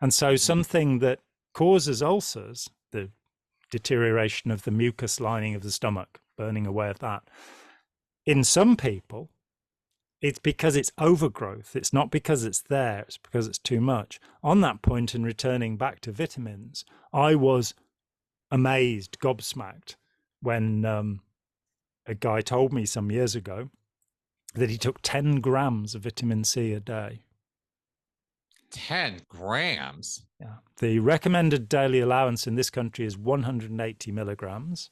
And so something that causes ulcers, the deterioration of the mucus lining of the stomach, burning away of that, in some people, it's because it's overgrowth. It's not because it's there, it's because it's too much. On that point, in returning back to vitamins, I was amazed, gobsmacked, when a guy told me some years ago that he took 10 grams of vitamin C a day. 10 grams? Yeah. The recommended daily allowance in this country is 180 milligrams.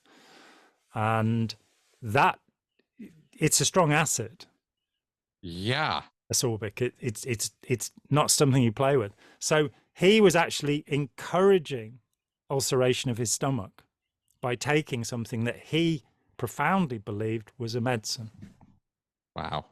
And that, it's a strong acid. Yeah. Ascorbic. It's not something you play with. So he was actually encouraging ulceration of his stomach by taking something that he profoundly believed was a medicine. Wow.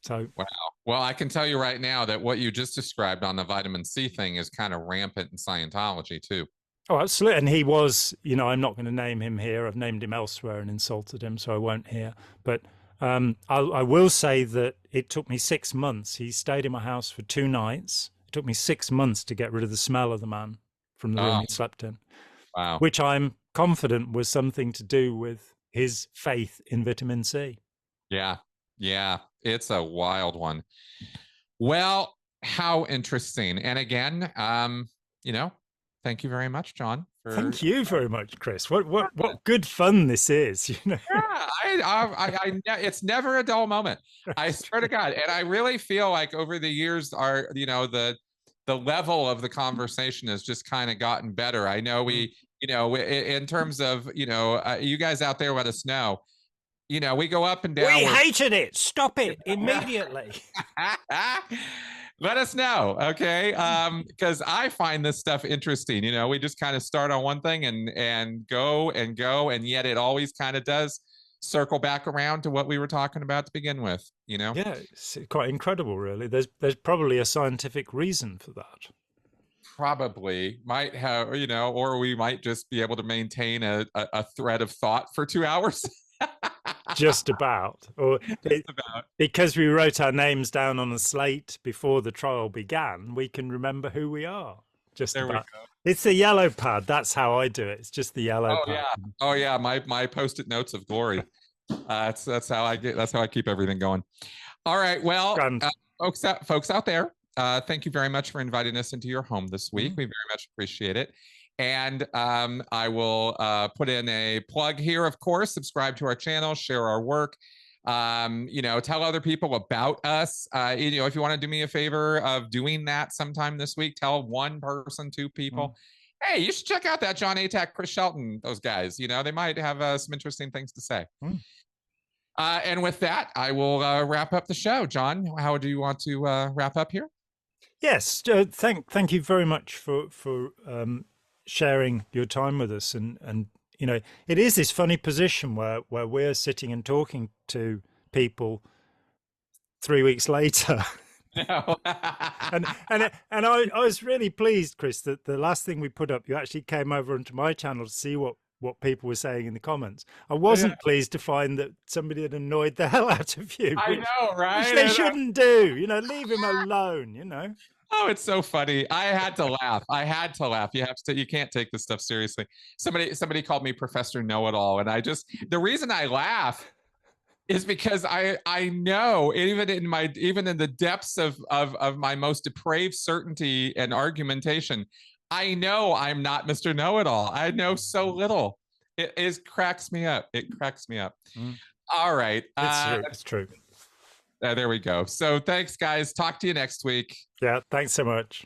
So, wow. Well, I can tell you right now that what you just described on the vitamin C thing is kind of rampant in Scientology too. oh, absolutely. And he was, I'm not going to name him here. I've named him elsewhere and insulted him, so I won't here. But I will say that it took me 6 months. He stayed in my house for 2 nights. It took me 6 months to get rid of the smell of the man from the room he slept in. Wow. Which I'm confident was something to do with his faith in vitamin C. Yeah. Yeah. It's a wild one. Well, how interesting. And again, thank you very much, John. Thank you very much, Chris. What good fun this is. Yeah, it's never a dull moment. I swear to God. And I really feel like over the years, the level of the conversation has just kind of gotten better. I know in terms of, you guys out there, let us know. We go up and down. We hated it. Stop it immediately. Let us know, okay? Because I find this stuff interesting. We just kind of start on one thing and go, and yet it always kind of does circle back around to what we were talking about to begin with. Yeah, it's quite incredible, really. There's probably a scientific reason for that. Probably might have, or we might just be able to maintain a thread of thought for 2 hours. Just about. Because we wrote our names down on a slate before the trial began, we can remember who we are. Just there about. We go. It's the yellow pad. That's how I do it. It's just the yellow pad. Yeah. Oh yeah. My post-it notes of glory. That's how I keep everything going. All right. Well, folks out there, thank you very much for inviting us into your home this week. We very much appreciate it. And I will put in a plug here, of course. Subscribe to our channel, share our work, tell other people about us. If you want to do me a favor of doing that sometime this week, tell 1 person, 2 people. Hey, you should check out that John Atack, Chris Shelton, those guys. They might have some interesting things to say. And with that, I will wrap up the show. John, how do you want to wrap up here? Yes, thank you very much for sharing your time with us, and it is this funny position where we're sitting and talking to people 3 weeks later. No. and I was really pleased, Chris, that the last thing we put up, you actually came over onto my channel to see what people were saying in the comments. I wasn't pleased to find that somebody had annoyed the hell out of you. I know, right? Which they shouldn't do. Leave him alone. Oh, it's so funny. I had to laugh. You can't take this stuff seriously. Somebody called me Professor Know-It-All, and the reason I laugh is because I know, even in the depths of my most depraved certainty and argumentation, I know I'm not Mr. Know-It-All. I know so little. It cracks me up. All right. It's true. There we go. So thanks, guys. Talk to you next week. Yeah, thanks so much.